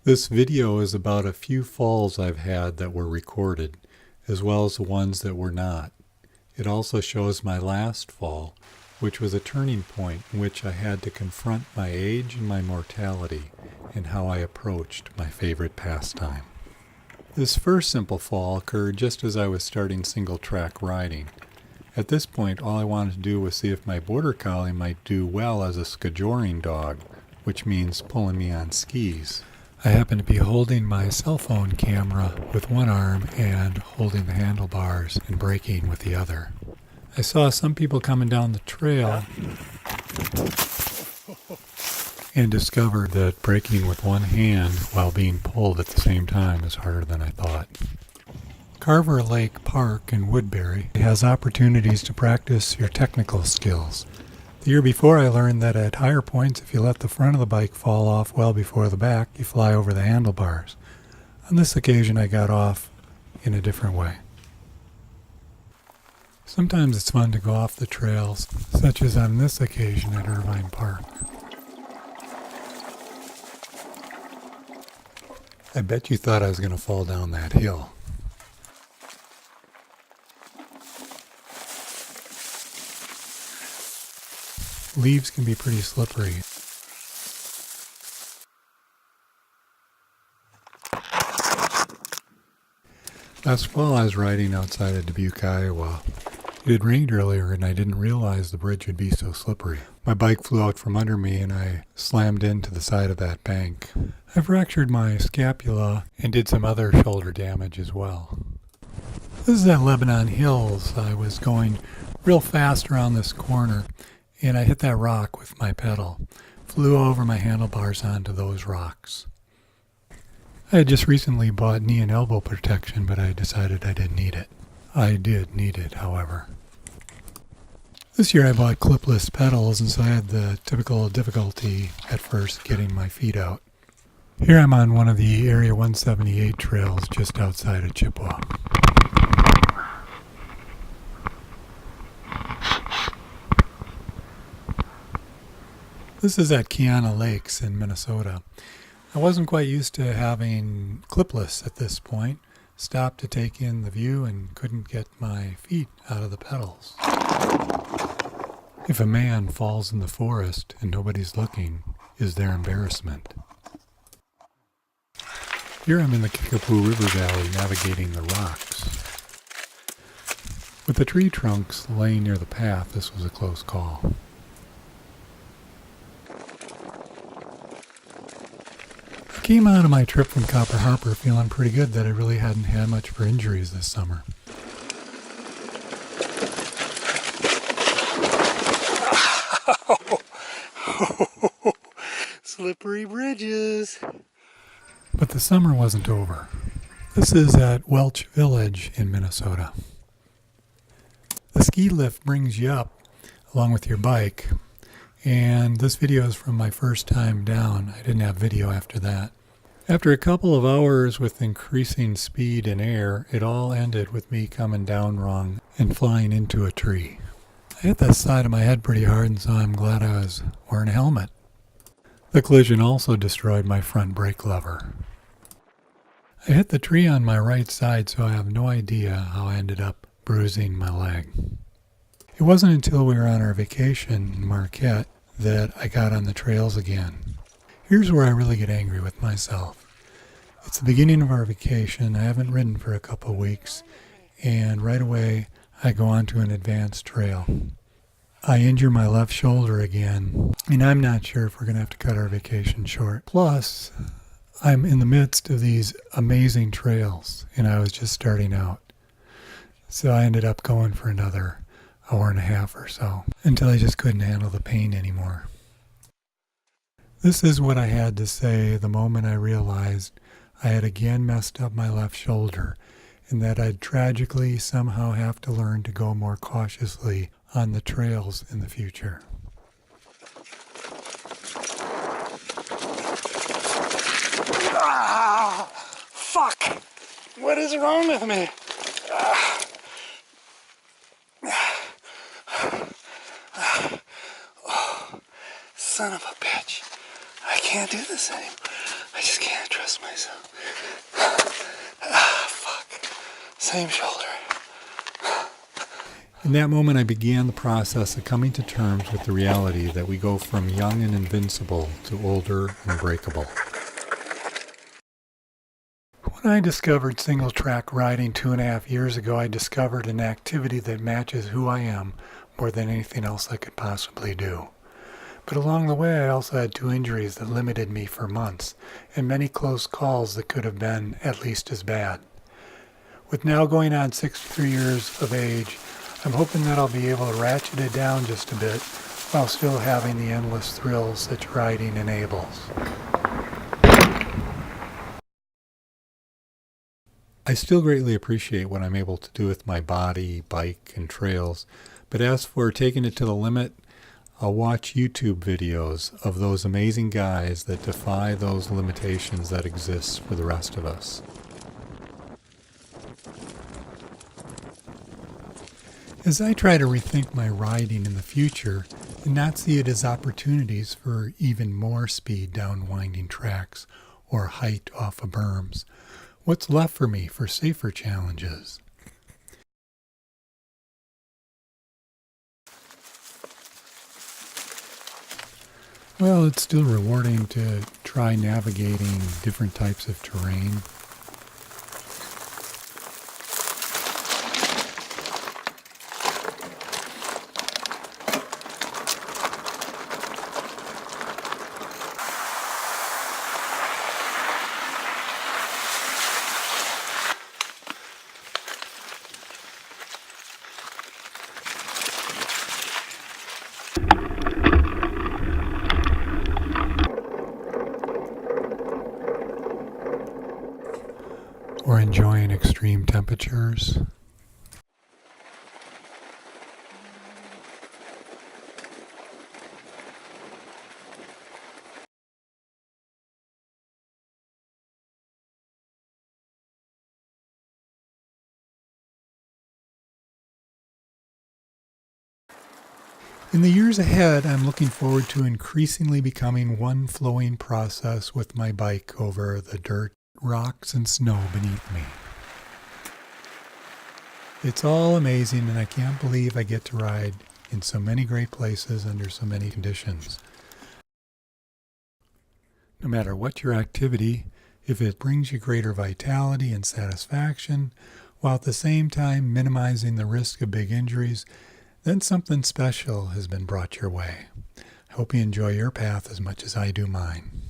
This video is about a few falls I've had that were recorded, as well as the ones that were not. It also shows my last fall, which was a turning point in which I had to confront my age and my mortality, and how I approached my favorite pastime. This first simple fall occurred just as I was starting single-track riding. At this point, all I wanted to do was see if my border collie might do well as a scajoring dog, which means pulling me on skis. I happened to be holding my cell phone camera with one arm and holding the handlebars and braking with the other. I saw some people coming down the trail and discovered that braking with one hand while being pulled at the same time is harder than I thought. Carver Lake Park in Woodbury has opportunities to practice your technical skills. The year before, I learned that at higher points, if you let the front of the bike fall off well before the back, you fly over the handlebars. On this occasion, I got off in a different way. Sometimes it's fun to go off the trails, such as on this occasion at Irvine Park. I bet you thought I was going to fall down that hill. Leaves can be pretty slippery. Last fall I was riding outside of Dubuque, Iowa. It had rained earlier and I didn't realize the bridge would be so slippery. My bike flew out from under me and I slammed into the side of that bank. I fractured my scapula and did some other shoulder damage as well. This is at Lebanon Hills. I was going real fast around this corner and I hit that rock with my pedal. Flew over my handlebars onto those rocks. I had just recently bought knee and elbow protection, but I decided I didn't need it. I did need it, however. This year I bought clipless pedals, and so I had the typical difficulty at first getting my feet out. Here I'm on one of the Area 178 trails just outside of Chippewa. This is at Kiana Lakes in Minnesota. I wasn't quite used to having clipless at this point. Stopped to take in the view and couldn't get my feet out of the pedals. If a man falls in the forest and nobody's looking, is there embarrassment? Here I'm in the Kickapoo River Valley navigating the rocks. With the tree trunks laying near the path, this was a close call. I came out of my trip from Copper Harper feeling pretty good that I really hadn't had much for injuries this summer. Slippery bridges. But the summer wasn't over. This is at Welch Village in Minnesota. The ski lift brings you up along with your bike, and this video is from my first time down. I didn't have video after that. After a couple of hours with increasing speed and air, it all ended with me coming down wrong and flying into a tree. I hit the side of my head pretty hard, and so I'm glad I was wearing a helmet. The collision also destroyed my front brake lever. I hit the tree on my right side, so I have no idea how I ended up bruising my leg. It wasn't until we were on our vacation in Marquette that I got on the trails again. Here's where I really get angry with myself. It's the beginning of our vacation. I haven't ridden for a couple of weeks, and right away I go onto an advanced trail. I injure my left shoulder again, and I'm not sure if we're going to have to cut our vacation short. Plus, I'm in the midst of these amazing trails, and I was just starting out. So I ended up going for another hour and a half or so, until I just couldn't handle the pain anymore. This is what I had to say the moment I realized I had again messed up my left shoulder, and that I'd tragically somehow have to learn to go more cautiously on the trails in the future. Ah, fuck! What is wrong with me? Oh, son of a bitch. I can't do this anymore. I just can't trust myself. Ah, fuck. Same shoulder. In that moment, I began the process of coming to terms with the reality that we go from young and invincible to older and breakable. When I discovered single track riding 2.5 years ago, I discovered an activity that matches who I am more than anything else I could possibly do. But along the way, I also had 2 injuries that limited me for months, and many close calls that could have been at least as bad. With now going on 63 years of age, I'm hoping that I'll be able to ratchet it down just a bit while still having the endless thrills that riding enables. I still greatly appreciate what I'm able to do with my body, bike, and trails, but as for taking it to the limit, I'll watch YouTube videos of those amazing guys that defy those limitations that exist for the rest of us. As I try to rethink my riding in the future and not see it as opportunities for even more speed down winding tracks or height off of berms, what's left for me for safer challenges? Well, it's still rewarding to try navigating different types of terrain. Or enjoying extreme temperatures. In the years ahead, I'm looking forward to increasingly becoming one flowing process with my bike over the dirt, rocks, and snow beneath me. It's all amazing, and I can't believe I get to ride in so many great places under so many conditions. No matter what your activity, if it brings you greater vitality and satisfaction, while at the same time minimizing the risk of big injuries, then something special has been brought your way. I hope you enjoy your path as much as I do mine.